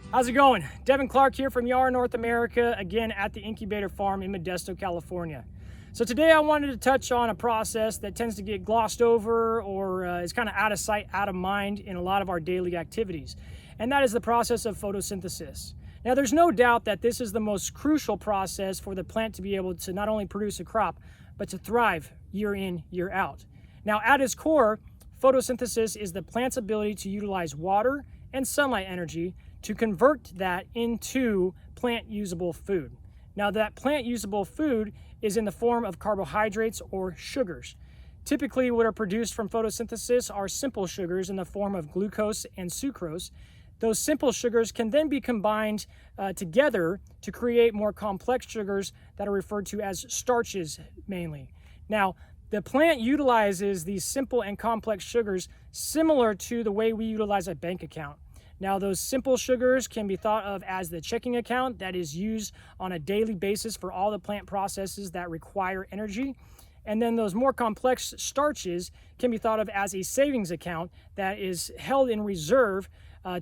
How's it going? Devin Clarke here from Yara, North America, again at the Incubator farm in Modesto, California. So today I wanted to touch on a process that tends to get glossed over or is kind of out of sight, out of mind in a lot of our daily activities, and that is the process of photosynthesis. Now there's no doubt that this is the most crucial process for the plant to be able to not only produce a crop, but to thrive year in, year out. Now at its core, photosynthesis is the plant's ability to utilize water and sunlight energy to convert that into plant usable food. Now that plant usable food is in the form of carbohydrates or sugars. Typically what are produced from photosynthesis are simple sugars in the form of glucose and sucrose. Those simple sugars can then be combined together to create more complex sugars that are referred to as starches mainly. Now, the plant utilizes these simple and complex sugars similar to the way we utilize a bank account. Now, those simple sugars can be thought of as the checking account that is used on a daily basis for all the plant processes that require energy. And then those more complex starches can be thought of as a savings account that is held in reserve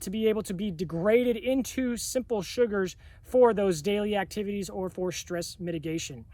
to be able to be degraded into simple sugars for those daily activities or for stress mitigation.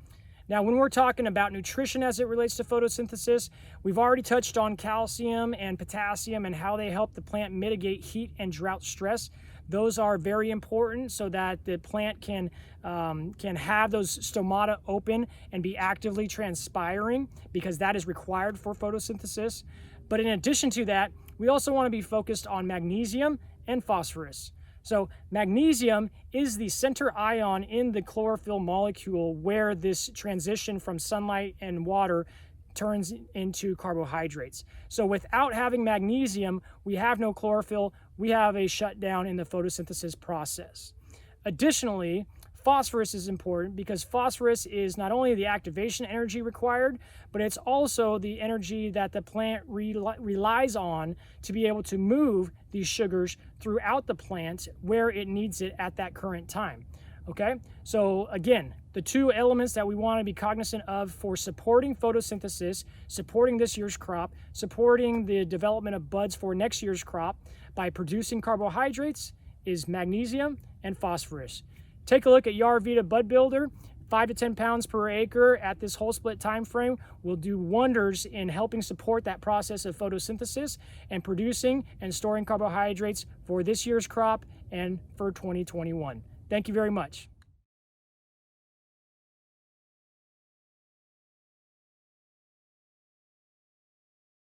Now, when we're talking about nutrition as it relates to photosynthesis, we've already touched on calcium and potassium and how they help the plant mitigate heat and drought stress. Those are very important so that the plant can have those stomata open and be actively transpiring, because that is required for photosynthesis. But in addition to that, we also want to be focused on magnesium and phosphorus. So magnesium is the center ion in the chlorophyll molecule where this transition from sunlight and water turns into carbohydrates. So without having magnesium, we have no chlorophyll, we have a shutdown in the photosynthesis process. Additionally, phosphorus is important because phosphorus is not only the activation energy required, but it's also the energy that the plant relies on to be able to move these sugars throughout the plant where it needs it at that current time. Okay, so again, the two elements that we want to be cognizant of for supporting photosynthesis, supporting this year's crop, supporting the development of buds for next year's crop by producing carbohydrates is magnesium and phosphorus. Take a look at Yara Vita Bud Builder. 5 to 10 pounds per acre at this whole split time frame will do wonders in helping support that process of photosynthesis and producing and storing carbohydrates for this year's crop and for 2021. Thank you very much.